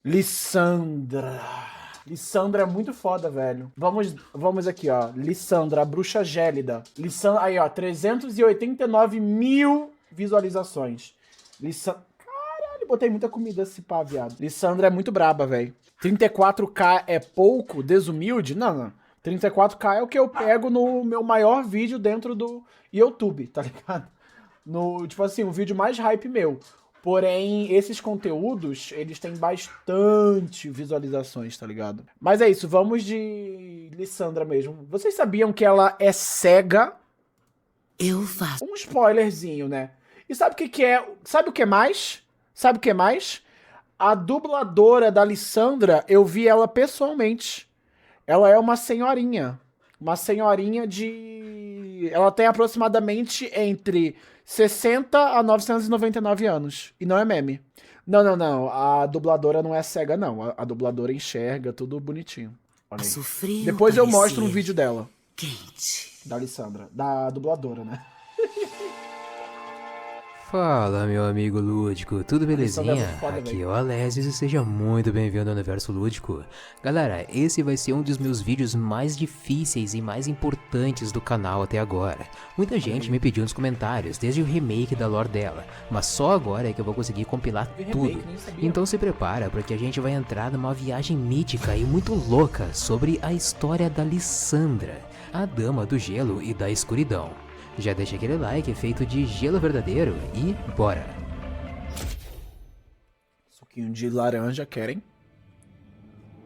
Lissandra. Lissandra é muito foda, velho. Vamos aqui, ó. Lissandra, a bruxa gélida. Lissandra, aí, ó. 389 mil visualizações. Lissandra. Caralho, botei muita comida esse pá, viado. Lissandra é muito braba, velho. 34k é pouco? Desumilde? Não, não. 34k é o que eu pego no meu maior vídeo dentro do YouTube, tá ligado? No, tipo assim, o vídeo mais hype meu. Porém, esses conteúdos, eles têm bastante visualizações, tá ligado? Mas é isso, vamos de Lissandra mesmo. Vocês sabiam que ela é cega? Eu faço. Um spoilerzinho, né? E sabe o que que é? Sabe o que mais? Sabe o que mais? A dubladora da Lissandra, eu vi ela pessoalmente. Ela é uma senhorinha. Uma senhorinha de... Ela tem aproximadamente entre 60 a 999 anos. E não é meme. Não, não, não. A dubladora não é cega, não. A dubladora enxerga tudo bonitinho. Olha aí. Sofrer Depois eu mostro um vídeo dela. quente. Da Lissandra. Da dubladora, né? Fala, meu amigo lúdico, tudo belezinha? Foda, Aqui véio. é o Alésios e seja muito bem-vindo ao Universo Lúdico. Galera, esse vai ser um dos meus vídeos mais difíceis e mais importantes do canal até agora. Muita gente me pediu nos comentários, desde o remake da lore dela, mas só agora é que eu vou conseguir compilar tudo. Então se prepara, porque a gente vai entrar numa viagem mítica e muito louca sobre a história da Lissandra, a Dama do Gelo e da Escuridão. Já deixa aquele like feito de gelo verdadeiro e bora! Suquinho de laranja, querem?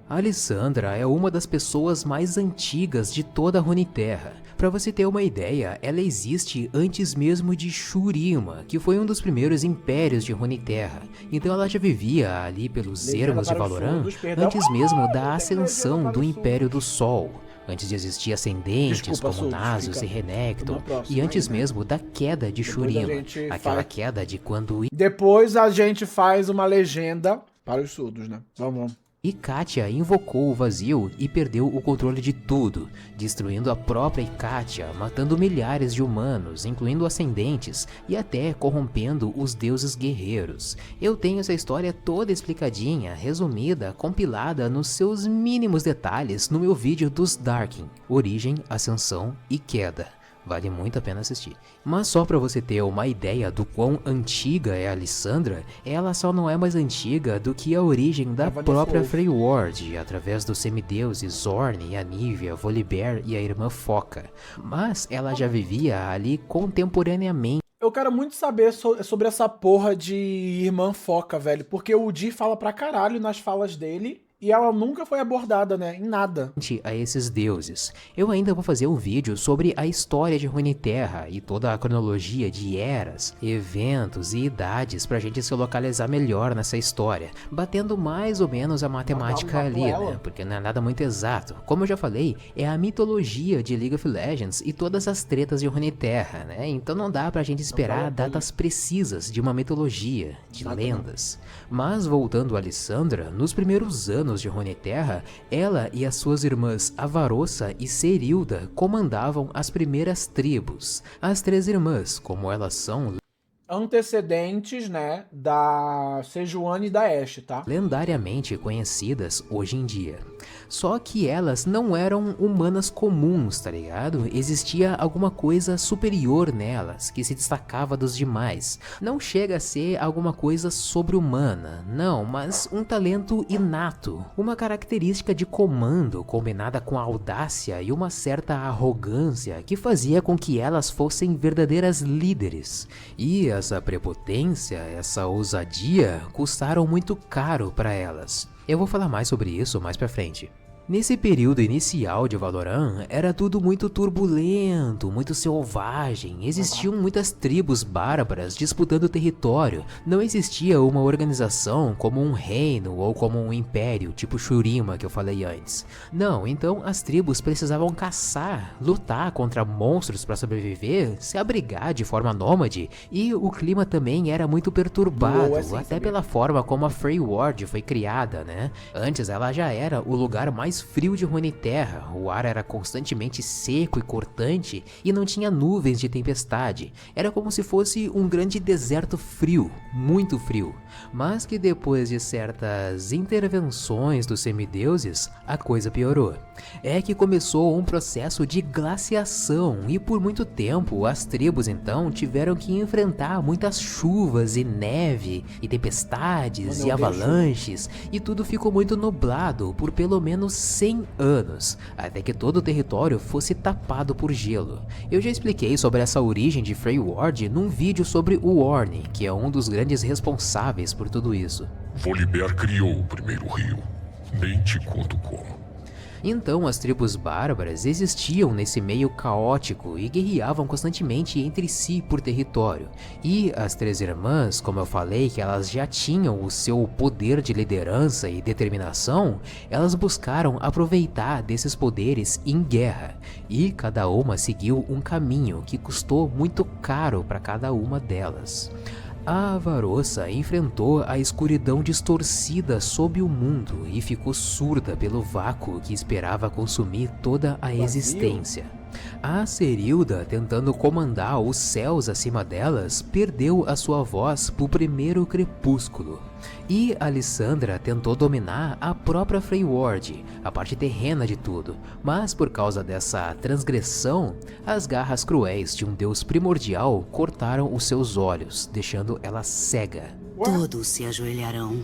A Lissandra é uma das pessoas mais antigas de toda a Runeterra. Pra você ter uma ideia, ela existe antes mesmo de Shurima, que foi um dos primeiros impérios de Runeterra. Então ela já vivia ali pelos ermos de Valoran antes mesmo da ascensão do Império do Sol. Antes de existir ascendentes como Nasus e Renekton, e antes mesmo da queda de Shurima, aquela queda de quando Depois a gente faz uma legenda para os surdos, né? Vamos. Ikatia invocou o vazio e perdeu o controle de tudo, destruindo a própria Ikatia, matando milhares de humanos, incluindo ascendentes, e até corrompendo os deuses guerreiros. Eu tenho essa história toda explicadinha, resumida, compilada nos seus mínimos detalhes no meu vídeo dos Darkin, Origem, Ascensão e Queda. Vale muito a pena assistir. Mas só pra você ter uma ideia do quão antiga é a Lissandra, ela só não é mais antiga do que a origem da própria Freyward, através dos semideuses Zorn, Anivia, Volibear e a irmã Foca. Mas ela já vivia ali contemporaneamente. Eu quero muito saber sobre essa porra de irmã Foca, velho, porque o Di fala pra caralho nas falas dele. E ela nunca foi abordada, né? Em nada. A esses deuses. Eu ainda vou fazer um vídeo sobre a história de Runeterra e toda a cronologia de eras, eventos e idades pra gente se localizar melhor nessa história, batendo mais ou menos a matemática ali, né? Porque não é nada muito exato. Como eu já falei, é a mitologia de League of Legends e todas as tretas de Runeterra, né? Então não dá pra gente esperar datas precisas de uma mitologia, de lendas. Mas voltando a Lissandra, nos primeiros anos de Runeterra, ela e as suas irmãs Avarossa e Serilda comandavam as primeiras tribos. As três irmãs, como elas são antecedentes, né, da Sejuani e da Ashe, tá? Lendariamente conhecidas hoje em dia. Só que elas não eram humanas comuns, tá ligado? Existia alguma coisa superior nelas, que se destacava dos demais. Não chega a ser alguma coisa sobre-humana, não, mas um talento inato. Uma característica de comando combinada com a audácia e uma certa arrogância que fazia com que elas fossem verdadeiras líderes. E essa prepotência, essa ousadia, custaram muito caro para elas. Eu vou falar mais sobre isso mais pra frente. Nesse período inicial de Valoran, era tudo muito turbulento, muito selvagem, existiam muitas tribos bárbaras disputando território, não existia uma organização como um reino ou como um império, tipo Shurima que eu falei antes. Não, então as tribos precisavam caçar, lutar contra monstros para sobreviver, se abrigar de forma nômade, e o clima também era muito perturbado, até pela forma como a Freyward foi criada, né? Antes ela já era o lugar mais mais frio de Runeterra. O ar era constantemente seco e cortante e não tinha nuvens de tempestade. Era como se fosse um grande deserto frio, muito frio. Mas que depois de certas intervenções dos semideuses, a coisa piorou. É que começou um processo de glaciação e por muito tempo as tribos então tiveram que enfrentar muitas chuvas e neve e tempestades e avalanches, e tudo ficou muito nublado por pelo menos 100 anos, até que todo o território fosse tapado por gelo. Eu já expliquei sobre essa origem de Freyward num vídeo sobre o Orne, que é um dos grandes responsáveis por tudo isso. Volibear criou o primeiro rio. Nem te conto como. Então as tribos bárbaras existiam nesse meio caótico e guerreavam constantemente entre si por território. E as Três Irmãs, como eu falei que elas já tinham o seu poder de liderança e determinação, elas buscaram aproveitar desses poderes em guerra. E cada uma seguiu um caminho que custou muito caro para cada uma delas. A Avarossa enfrentou a escuridão distorcida sob o mundo e ficou surda pelo vácuo que esperava consumir toda a existência. A Serilda, tentando comandar os céus acima delas, perdeu a sua voz pro primeiro crepúsculo. E Alissandra tentou dominar a própria Freyward, a parte terrena de tudo, mas por causa dessa transgressão, as garras cruéis de um deus primordial cortaram os seus olhos, deixando ela cega. Todos se ajoelharão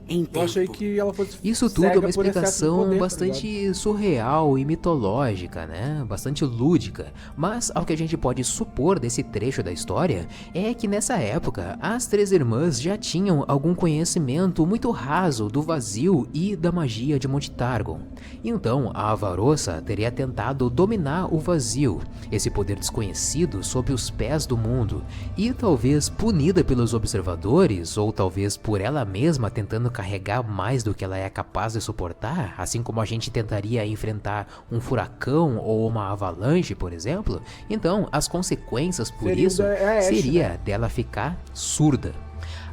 em Eu achei tempo. que ela fosse Isso tudo é cega uma por excesso de explicação poder, tá ligado? bastante surreal e mitológica, né? Bastante lúdica. Mas ao que a gente pode supor desse trecho da história é que nessa época as Três Irmãs já tinham algum conhecimento muito raso do vazio e da magia de Monte Targon. Então a Avarossa teria tentado dominar o vazio, esse poder desconhecido sob os pés do mundo, e talvez punida pelos observadores, ou talvez por ela mesma tentando carregar mais do que ela é capaz de suportar, assim como a gente tentaria enfrentar um furacão ou uma avalanche, por exemplo, então as consequências por Serilda isso é a Ashe, seria né? dela ficar surda.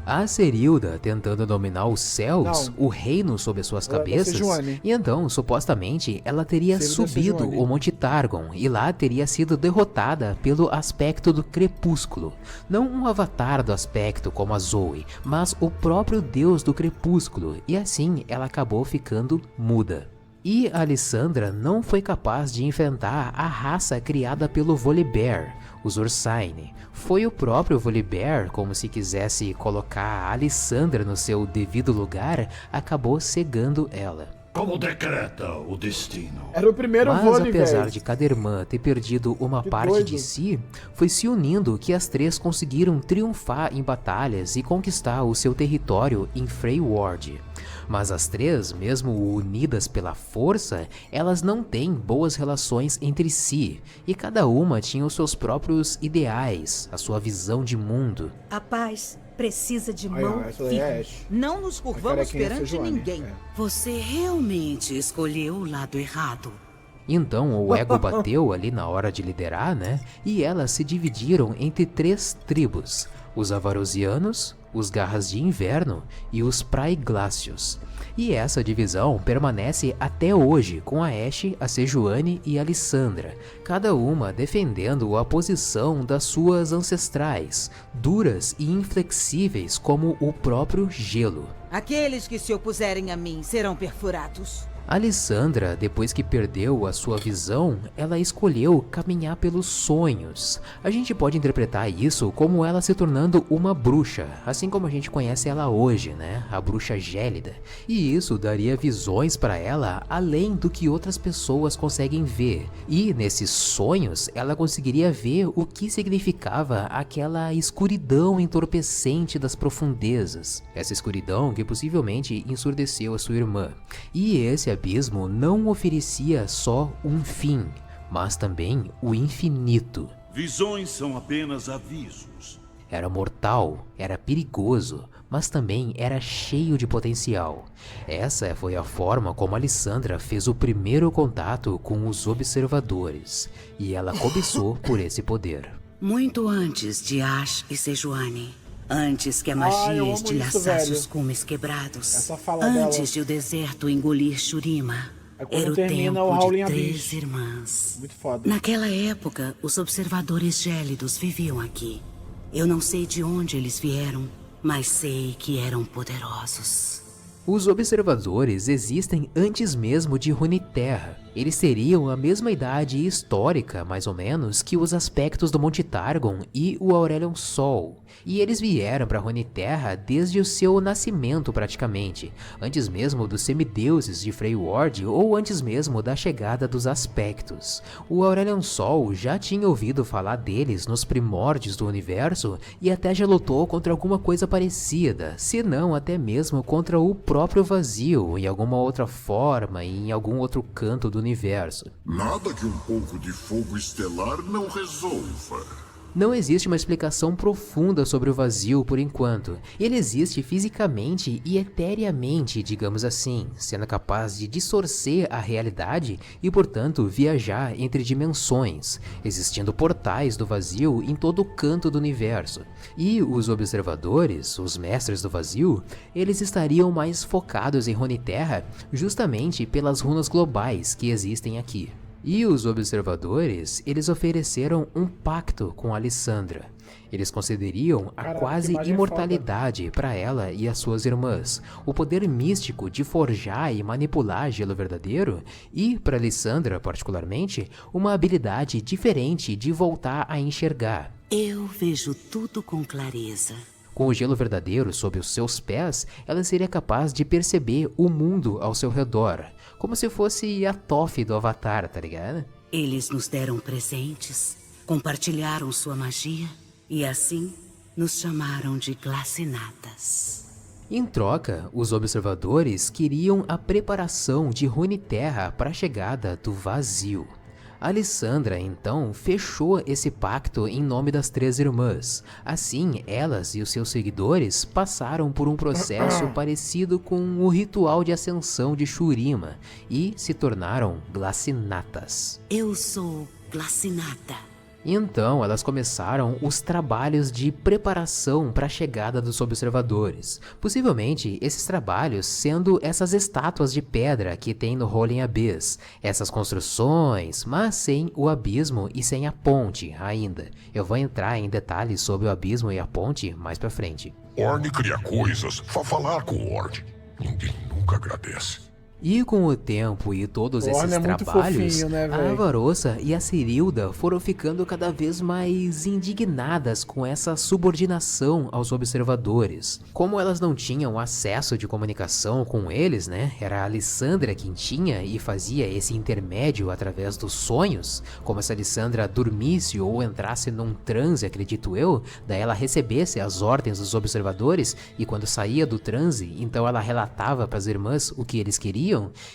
A Serilda tentando dominar os céus, Não. o reino sob as suas Ela é da cabeças, Sejuani. e então, supostamente, ela teria Serilda subido Sejuani. o Monte Targon e lá teria sido derrotada pelo aspecto do crepúsculo. Não um avatar do aspecto como a Zoe, mas o próprio deus do crepúsculo, e assim ela acabou ficando muda. E Alissandra não foi capaz de enfrentar a raça criada pelo Volibear, os Ursine. Foi o próprio Volibear, como se quisesse colocar a Alissandra no seu devido lugar, acabou cegando ela. Como decreta o destino. Era o primeiro Mas vôlei, apesar velho. de cada irmã ter perdido uma Que parte doido. de si, foi se unindo que as três conseguiram triunfar em batalhas e conquistar o seu território em Freyward. Mas as três, mesmo unidas pela força, elas não têm boas relações entre si, e cada uma tinha os seus próprios ideais, a sua visão de mundo. A paz precisa de Aí, ó, mão essa daí é firme. Ashe. Não nos A curvamos carequinha é perante Sejuani, ninguém. é. Você realmente escolheu o lado errado. Então o ego bateu ali na hora de liderar, né? E elas se dividiram entre três tribos: os Avarosianos, os Garras de Inverno e os Praeglácios. E essa divisão permanece até hoje, com a Ashe, a Sejuani e a Alissandra, cada uma defendendo a posição das suas ancestrais, duras e inflexíveis como o próprio gelo. Aqueles que se opuserem a mim serão perfurados. Alissandra, depois que perdeu a sua visão, ela escolheu caminhar pelos sonhos. A gente pode interpretar isso como ela se tornando uma bruxa, assim como a gente conhece ela hoje, né? A bruxa gélida. E isso daria visões para ela além do que outras pessoas conseguem ver. E nesses sonhos, ela conseguiria ver o que significava aquela escuridão entorpecente das profundezas. Essa escuridão que possivelmente ensurdeceu a sua irmã. E esse abismo não oferecia só um fim, mas também o infinito. Visões são apenas avisos. Era mortal, era perigoso, mas também era cheio de potencial. Essa foi a forma como Alissandra fez o primeiro contato com os observadores, e ela cobiçou por esse poder. Muito antes de Ashe e Sejuani. Antes que a eu magia amo estilhaçasse isso, os cumes quebrados. Essa fala Antes dela. de o deserto engolir Shurima. A É quando Era o termina tempo o Howling de Abyss. 3 irmãs. Muito foda. Naquela época, os observadores gélidos viviam aqui. Eu não sei de onde eles vieram, mas sei que eram poderosos. Os observadores existem antes mesmo de Runeterra. Eles teriam a mesma idade histórica, mais ou menos, que os aspectos do Monte Targon e o Aurelion Sol. E eles vieram para Runeterra desde o seu nascimento praticamente, antes mesmo dos semideuses de Freyward ou antes mesmo da chegada dos aspectos. O Aurelion Sol já tinha ouvido falar deles nos primórdios do universo e até já lutou contra alguma coisa parecida, se não até mesmo contra o próprio vazio, em alguma outra forma e em algum outro canto do universo. Nada que um pouco de fogo estelar não resolva. Não existe uma explicação profunda sobre o vazio por enquanto. Ele existe fisicamente e etereamente, digamos assim, sendo capaz de distorcer a realidade e, portanto, viajar entre dimensões, existindo portais do vazio em todo o canto do universo. E os observadores, os mestres do vazio, eles estariam mais focados em Runeterra justamente pelas runas globais que existem aqui. E os observadores, eles ofereceram um pacto com Alissandra. Eles concederiam a quase imortalidade para ela e as suas irmãs, o poder místico de forjar e manipular gelo verdadeiro e, para Alissandra particularmente, uma habilidade diferente de voltar a enxergar. Eu vejo tudo com clareza. Com o gelo verdadeiro sob os seus pés, ela seria capaz de perceber o mundo ao seu redor, como se fosse a Toph do Avatar, tá ligado? Eles nos deram presentes, compartilharam sua magia e assim nos chamaram de Glacinatas. Em troca, os observadores queriam a preparação de Runeterra para a chegada do vazio. Alissandra, então, fechou esse pacto em nome das 3 irmãs. Assim, elas e os seus seguidores passaram por um processo parecido com o ritual de ascensão de Shurima e se tornaram Glacinatas. Eu sou Glacinata. Então, elas começaram os trabalhos de preparação para a chegada dos observadores. Possivelmente, esses trabalhos sendo essas estátuas de pedra que tem no Howling Abyss. Essas construções, mas sem o abismo e sem a ponte ainda. Eu vou entrar em detalhes sobre o abismo e a ponte mais pra frente. Orne cria coisas. Falar com Orne. Ninguém nunca agradece. E com o tempo e todos esses é muito trabalhos, fofinho, né, a véi? Avarossa e a Cirilda foram ficando cada vez mais indignadas com essa subordinação aos observadores. Como elas não tinham acesso de comunicação com eles, né? Era a Alissandra quem tinha e fazia esse intermédio através dos sonhos. Como se a Alissandra dormisse ou entrasse num transe, acredito eu, daí ela recebesse as ordens dos observadores e quando saía do transe, então ela relatava para as irmãs o que eles queriam.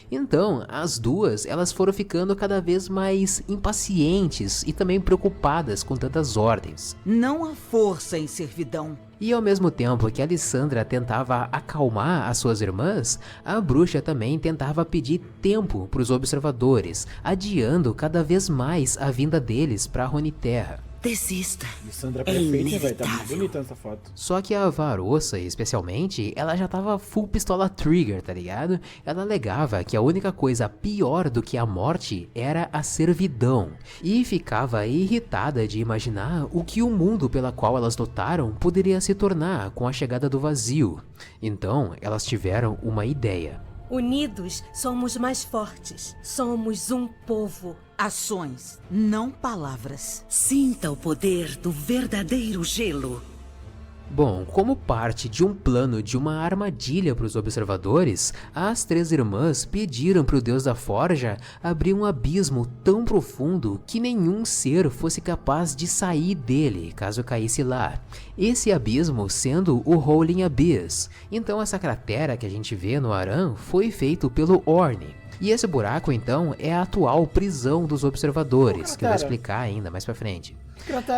Então, as duas, elas foram ficando cada vez mais impacientes e também preocupadas com tantas ordens. Não há força em servidão. E ao mesmo tempo que a Alissandra tentava acalmar as suas irmãs, a bruxa também tentava pedir tempo para os observadores, adiando cada vez mais a vinda deles para Runeterra. Desista. Alissandra É perfeita, velho. Tá muito inevitável. bonita essa foto. Só que a Avarossa, especialmente, ela já tava full pistola trigger, tá ligado? Ela alegava que a única coisa pior do que a morte era a servidão. E ficava irritada de imaginar o que o mundo pela qual elas lutaram poderia se tornar com a chegada do vazio. Então, elas tiveram uma ideia. Unidos, somos mais fortes. Somos um povo. Ações, não palavras. Sinta o poder do verdadeiro gelo. Bom, como parte de um plano de uma armadilha para os observadores, as 3 irmãs pediram para o deus da forja abrir um abismo tão profundo que nenhum ser fosse capaz de sair dele caso caísse lá. Esse abismo sendo o Howling Abyss. Então essa cratera que a gente vê no Aran foi feito pelo Orne. E esse buraco então é a atual prisão dos observadores, que eu vou explicar ainda mais pra frente.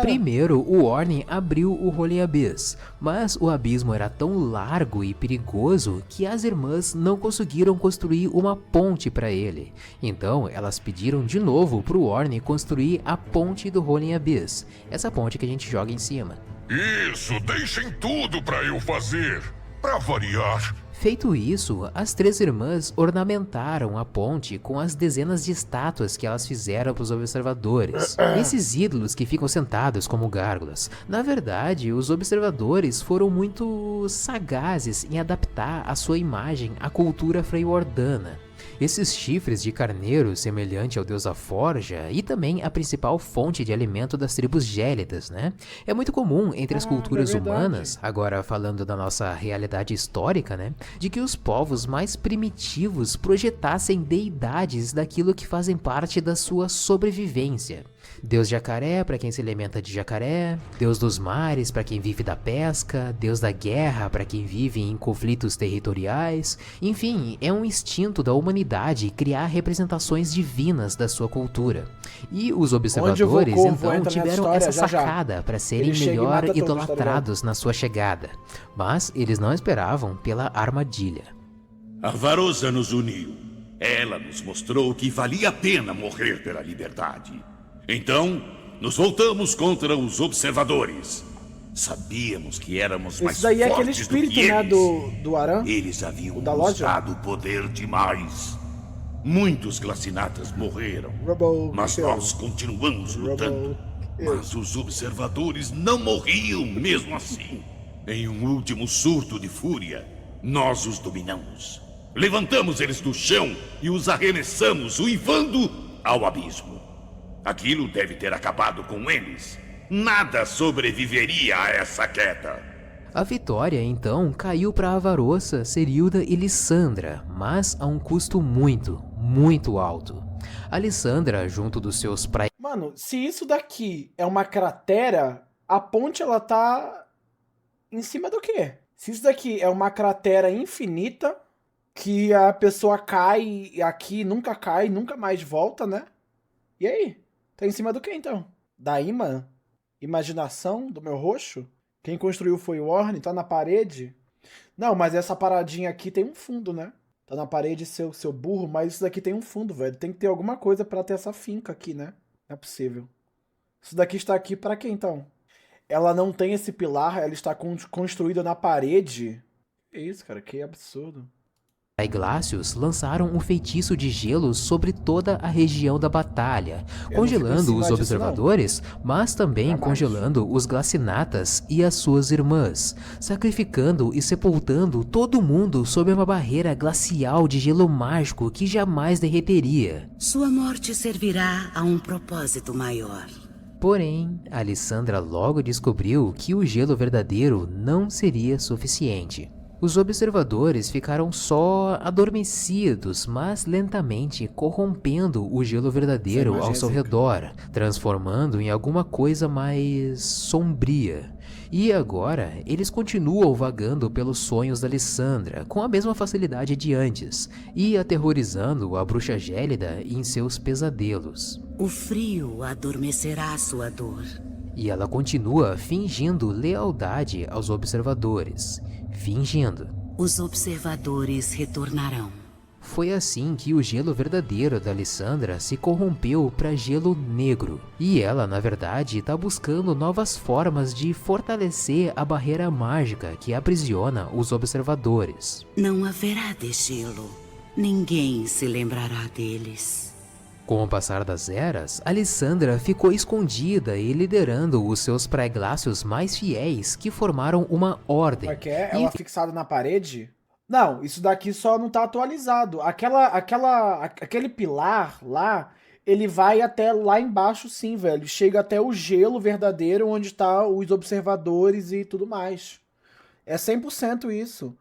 Primeiro, o Orne abriu o Howling Abyss, mas o abismo era tão largo e perigoso que as irmãs não conseguiram construir uma ponte para ele. Então, elas pediram de novo pro Orne construir a ponte do Howling Abyss, essa ponte que a gente joga em cima. Isso, deixem tudo pra eu fazer. Pra variar. Feito isso, as três irmãs ornamentaram a ponte com as dezenas de estátuas que elas fizeram para os observadores. Esses ídolos que ficam sentados como gárgulas. Na verdade, os observadores foram muito sagazes em adaptar a sua imagem à cultura freywardana. Esses chifres de carneiro semelhante ao deus da forja e também a principal fonte de alimento das tribos gélidas, né? É muito comum entre as culturas humanas, agora falando da nossa realidade histórica, né? De que os povos mais primitivos projetassem deidades daquilo que fazem parte da sua sobrevivência. Deus jacaré para quem se alimenta de jacaré, Deus dos mares para quem vive da pesca, Deus da guerra para quem vive em conflitos territoriais. Enfim, é um instinto da humanidade criar representações divinas da sua cultura. E os observadores então tiveram essa sacada para serem melhor idolatrados na sua chegada. Mas eles não esperavam pela armadilha. A Varosa nos uniu. Ela nos mostrou que valia a pena morrer pela liberdade. Então, nos voltamos contra os observadores. Sabíamos que éramos mais fortes do que eles. Isso daí é aquele espírito, né, do Aran? Eles haviam nos dado poder demais. Muitos glacinatas morreram, mas nós continuamos lutando. Mas os observadores não morriam mesmo assim. Em um último surto de fúria, nós os dominamos. Levantamos eles do chão e os arremessamos, uivando ao abismo. Aquilo deve ter acabado com eles. Nada sobreviveria a essa queda. A vitória, então, caiu para Avarossa, Serilda e Lissandra, mas a um custo muito, muito alto. A Lissandra, junto dos seus Mano, se isso daqui é uma cratera, a ponte ela tá em cima do quê? Se isso daqui é uma cratera infinita, que a pessoa cai aqui, nunca cai, nunca mais volta, né? E aí? Tá em cima do que, então? Da imaginação do meu roxo? Quem construiu foi o Orne? Tá na parede? Não, mas essa paradinha aqui tem um fundo, né? Tá na parede seu burro, mas isso daqui tem um fundo, velho. Tem que ter alguma coisa pra ter essa finca aqui, né? Não é possível. Isso daqui está aqui pra quê, então? Ela não tem esse pilar, ela está construída na parede. Que isso, cara? Que absurdo. Glácios lançaram um feitiço de gelo sobre toda a região da batalha, congelando os observadores, mas também congelando os glacinatas e as suas irmãs, sacrificando e sepultando todo mundo sob uma barreira glacial de gelo mágico que jamais derreteria. Sua morte servirá a um propósito maior. Porém, a Lissandra logo descobriu que o gelo verdadeiro não seria suficiente. Os observadores ficaram só adormecidos, mas lentamente corrompendo o gelo verdadeiro ao seu redor, transformando em alguma coisa mais sombria. E agora, eles continuam vagando pelos sonhos da Lissandra, com a mesma facilidade de antes, e aterrorizando a bruxa gélida em seus pesadelos. O frio adormecerá sua dor. E ela continua fingindo lealdade aos observadores. Fingindo. Os observadores retornarão. Foi assim que o gelo verdadeiro da Lissandra se corrompeu para gelo negro. E ela, na verdade, está buscando novas formas de fortalecer a barreira mágica que aprisiona os observadores. Não haverá degelo. Ninguém se lembrará deles. Com o passar das eras, a Lissandra ficou escondida e liderando os seus pré-glácios mais fiéis que formaram uma ordem. Ela fixada na parede? Não, isso daqui só não tá atualizado. Aquele pilar lá, ele vai até lá embaixo sim, velho. Chega até o gelo verdadeiro onde tá os observadores e tudo mais. É 100% isso.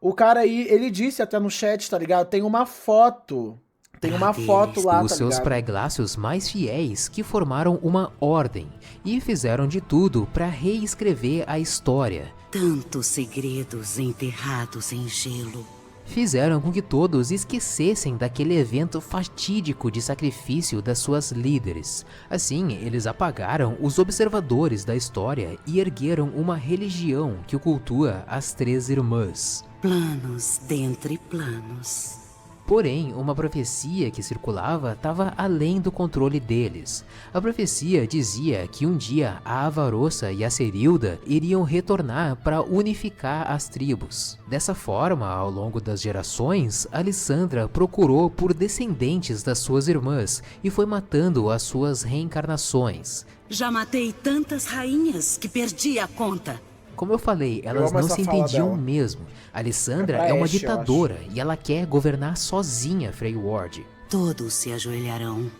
O cara aí, ele disse até no chat, tá ligado? Tem uma foto... Tem uma foto lá, os seus pré-glácios mais fiéis que formaram uma ordem e fizeram de tudo para reescrever a história. Tantos segredos enterrados em gelo. Fizeram com que todos esquecessem daquele evento fatídico de sacrifício das suas líderes. Assim, eles apagaram os observadores da história e ergueram uma religião que cultua as três irmãs. Planos dentre planos. Porém, uma profecia que circulava estava além do controle deles. A profecia dizia que um dia a Avarossa e a Serilda iriam retornar para unificar as tribos. Dessa forma, ao longo das gerações, Alissandra procurou por descendentes das suas irmãs e foi matando as suas reencarnações. Já matei tantas rainhas que perdi a conta. Como eu falei, elas não se entendiam mesmo. Alissandra é uma ditadora e ela quer governar sozinha Freyward. Todos se ajoelharão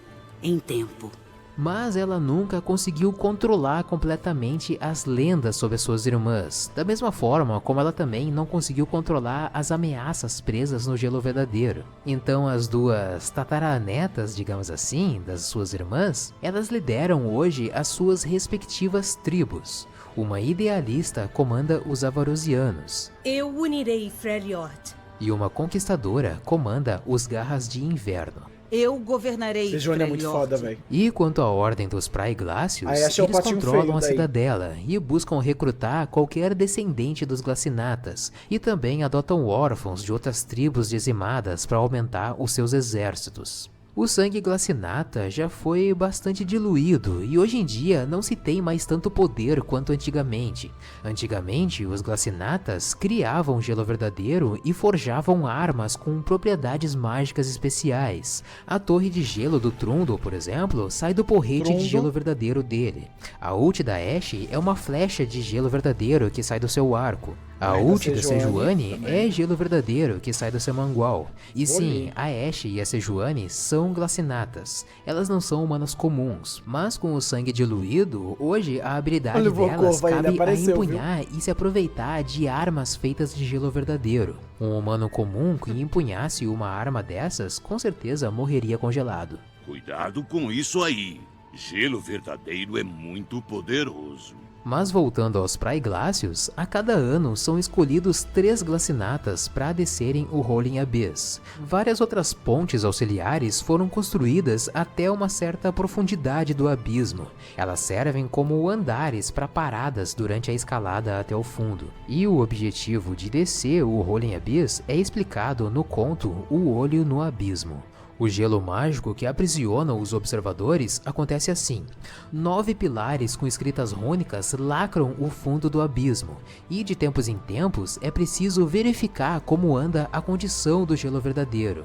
em tempo. Mas ela nunca conseguiu controlar completamente as lendas sobre as suas irmãs, da mesma forma como ela também não conseguiu controlar as ameaças presas no gelo verdadeiro. Então as duas tataranetas, digamos assim, das suas irmãs, elas lideram hoje as suas respectivas tribos. Uma idealista comanda os Avarosianos. Eu unirei Freljord. E uma conquistadora comanda os Garras de Inverno. Eu governarei Sejuani é muito foda, velho. E quanto à Ordem dos Praeglácios, eles controlam a cidadela e buscam recrutar qualquer descendente dos Glacinatas, e também adotam órfãos de outras tribos dizimadas para aumentar os seus exércitos. O sangue glacinata já foi bastante diluído e hoje em dia não se tem mais tanto poder quanto antigamente. Antigamente, os glacinatas criavam gelo verdadeiro e forjavam armas com propriedades mágicas especiais. A torre de gelo do Trundle, por exemplo, sai do porrete de gelo verdadeiro dele. A ult da Ashe é uma flecha de gelo verdadeiro que sai do seu arco. A ult da Sejuani é gelo verdadeiro que sai do seu mangual. E sim, a Ashe e a Sejuani são glacinatas. Elas não são humanas comuns, mas com o sangue diluído, hoje a habilidade delas cabe a empunhar e se aproveitar de armas feitas de gelo verdadeiro. Um humano comum que empunhasse uma arma dessas, com certeza morreria congelado. Cuidado com isso aí. Gelo verdadeiro é muito poderoso. Mas voltando aos Praeglácios, a cada ano são escolhidos 3 glacinatas para descerem o Rolling Abyss. Várias outras pontes auxiliares foram construídas até uma certa profundidade do abismo. Elas servem como andares para paradas durante a escalada até o fundo. E o objetivo de descer o Rolling Abyss é explicado no conto O Olho no Abismo. O gelo mágico que aprisiona os observadores acontece assim. 9 pilares com escritas rúnicas lacram o fundo do abismo, e de tempos em tempos é preciso verificar como anda a condição do gelo verdadeiro.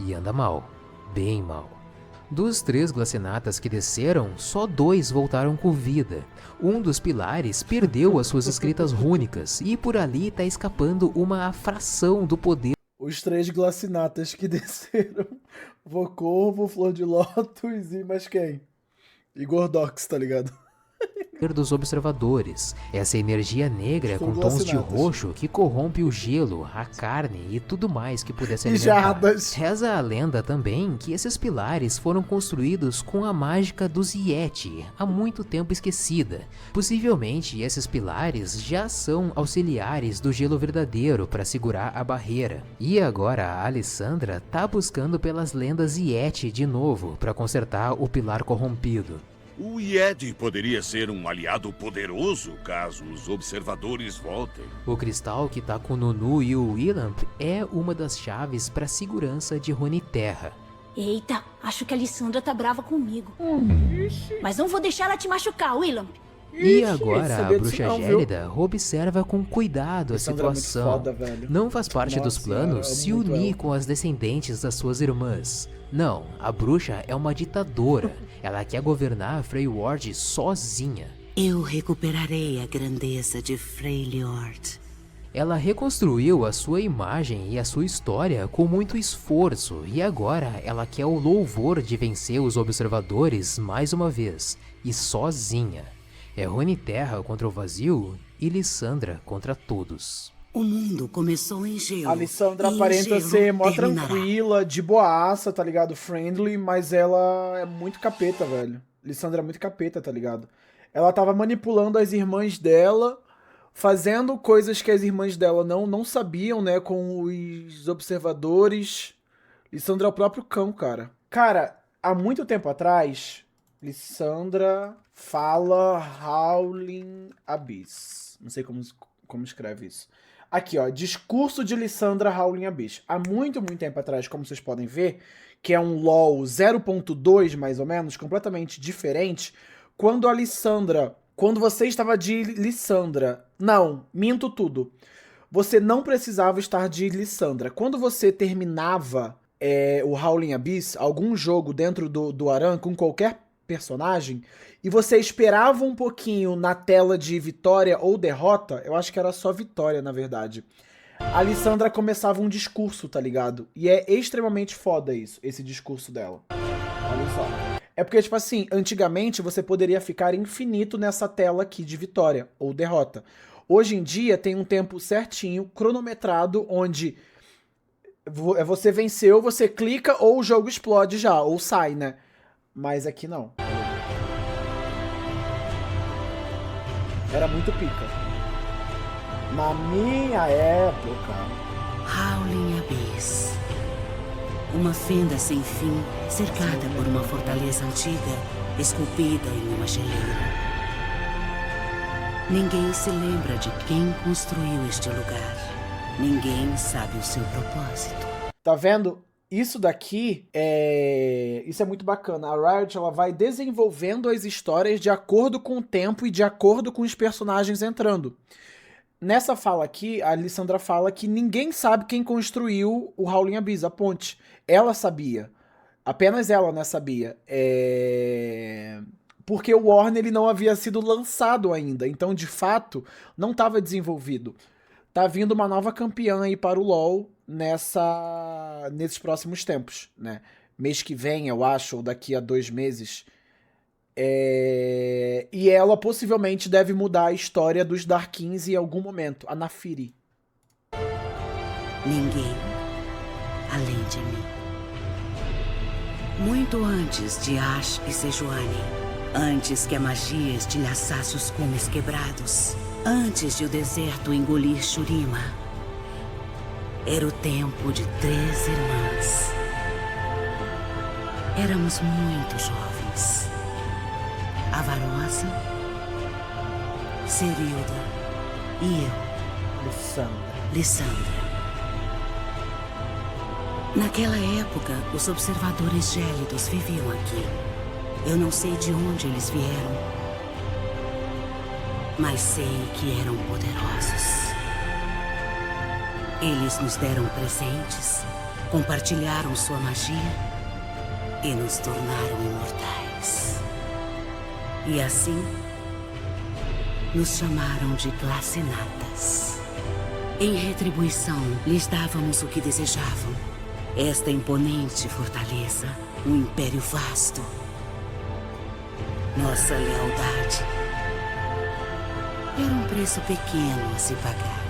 E anda mal, bem mal. Dos 3 glacinatas que desceram, só 2 voltaram com vida. Um dos pilares perdeu as suas escritas rúnicas, e por ali está escapando uma fração do poder. Os 3 glacinatas que desceram. Vocorvo, Flor de Lótus e mais quem? E Gordox, tá ligado? Dos observadores, essa energia negra com tons de roxo que corrompe o gelo, a carne e tudo mais que pudesse alimentar. Reza a lenda também que esses pilares foram construídos com a mágica dos Yeti, há muito tempo esquecida. Possivelmente esses pilares já são auxiliares do gelo verdadeiro para segurar a barreira. E agora a Alissandra tá buscando pelas lendas Yeti de novo para consertar o pilar corrompido. O Yeti poderia ser um aliado poderoso caso os observadores voltem. O cristal que tá com o Nunu e o Willamp é uma das chaves para a segurança de Runeterra. Eita, acho que a Alissandra tá brava comigo. Mas não vou deixar ela te machucar, Willamp. E agora a bruxa gélida observa com cuidado a situação. Não faz parte dos planos se unir com as descendentes das suas irmãs. Não, a bruxa é uma ditadora. Ela quer governar Freyward sozinha. Eu recuperarei a grandeza de Freljord. Ela reconstruiu a sua imagem e a sua história com muito esforço, e agora ela quer o louvor de vencer os observadores mais uma vez, e sozinha. É Runeterra contra o vazio e Lissandra contra todos. O mundo começou em gelo. A Lissandra aparenta ser mó tranquila, de boaça, tá ligado? Friendly, mas ela é muito capeta, velho. Lissandra é muito capeta, tá ligado? Ela tava manipulando as irmãs dela, fazendo coisas que as irmãs dela não sabiam, né? Com os observadores. Lissandra é o próprio cão, cara. Cara, há muito tempo atrás, Lissandra fala Howling Abyss. Não sei como escreve isso. Aqui, ó, discurso de Lissandra Howling Abyss. Há muito, muito tempo atrás, como vocês podem ver, que é um LoL 0.2, mais ou menos, completamente diferente, quando você estava de Lissandra, não, minto tudo, você não precisava estar de Lissandra. Quando você terminava o Howling Abyss, algum jogo dentro do Aran, com qualquer personagem, e você esperava um pouquinho na tela de vitória ou derrota, eu acho que era só vitória, na verdade, a Lissandra começava um discurso, tá ligado? E é extremamente foda isso, esse discurso dela. Olha só. É porque, tipo assim, antigamente você poderia ficar infinito nessa tela aqui de vitória ou derrota. Hoje em dia tem um tempo certinho, cronometrado, onde você venceu, você clica ou o jogo explode já, ou sai, né? Mas aqui não. Era muito pica. Na minha época... Howling Abyss. Uma fenda sem fim, cercada por uma fortaleza antiga, esculpida em uma geleira. Ninguém se lembra de quem construiu este lugar. Ninguém sabe o seu propósito. Tá vendo? Isso daqui isso é muito bacana. A Riot, ela vai desenvolvendo as histórias de acordo com o tempo e de acordo com os personagens entrando. Nessa fala aqui, a Lissandra fala que ninguém sabe quem construiu o Howling Abyss, a ponte. Ela sabia. Apenas ela, né, sabia. Porque o Warner ele não havia sido lançado ainda. Então, de fato, não estava desenvolvido. Tá vindo uma nova campeã aí para o LoL nesses próximos tempos, né? Mês que vem, eu acho, ou daqui a 2 meses. E ela possivelmente deve mudar a história dos Darkins em algum momento. A Naafiri. Ninguém além de mim. Muito antes de Ashe e Sejuani. Antes que a magia estilhaçasse os cumes quebrados. Antes de o deserto engolir Shurima. Era o tempo de 3 irmãs. Éramos muito jovens. Avarosa, Serilda e eu, Lissandra. Naquela época, os observadores gélidos viviam aqui. Eu não sei de onde eles vieram, mas sei que eram poderosos. Eles nos deram presentes, compartilharam sua magia e nos tornaram imortais. E assim, nos chamaram de Glacinatas. Em retribuição, lhes dávamos o que desejavam. Esta imponente fortaleza, um império vasto. Nossa lealdade era um preço pequeno a se pagar.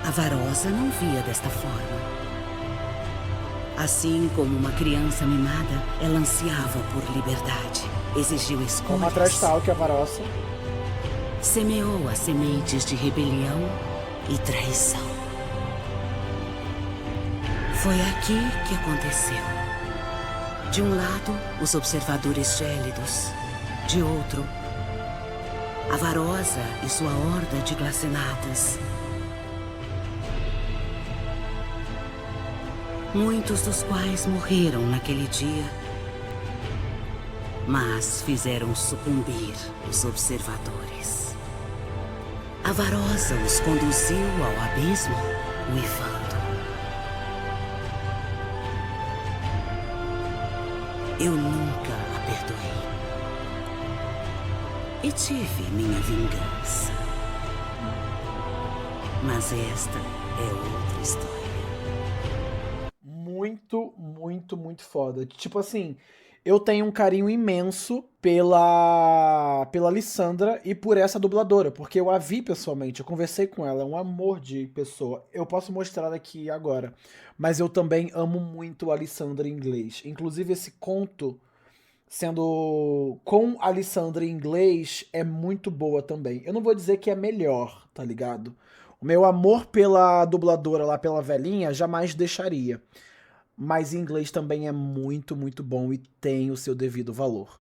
A Varosa não via desta forma. Assim como uma criança mimada, ela ansiava por liberdade, exigiu escolhas. Como a Trastalk, a Varosa. Semeou as sementes de rebelião e traição. Foi aqui que aconteceu. De um lado, os observadores gélidos. De outro, a Varosa e sua horda de glacinatas. Muitos dos quais morreram naquele dia, mas fizeram sucumbir os observadores. A Varosa os conduziu ao abismo, uivando. Eu nunca a perdoei. E tive minha vingança. Mas esta é outra história. Muito, muito, muito foda. Tipo assim, eu tenho um carinho imenso pela Lissandra e por essa dubladora, porque eu a vi pessoalmente, eu conversei com ela, é um amor de pessoa. Eu posso mostrar aqui agora, mas eu também amo muito a Lissandra em inglês. Inclusive esse conto sendo com a Lissandra em inglês é muito boa também. Eu não vou dizer que é melhor, tá ligado? O meu amor pela dubladora lá, pela velhinha, jamais deixaria. Mas em inglês também é muito, muito bom e tem o seu devido valor.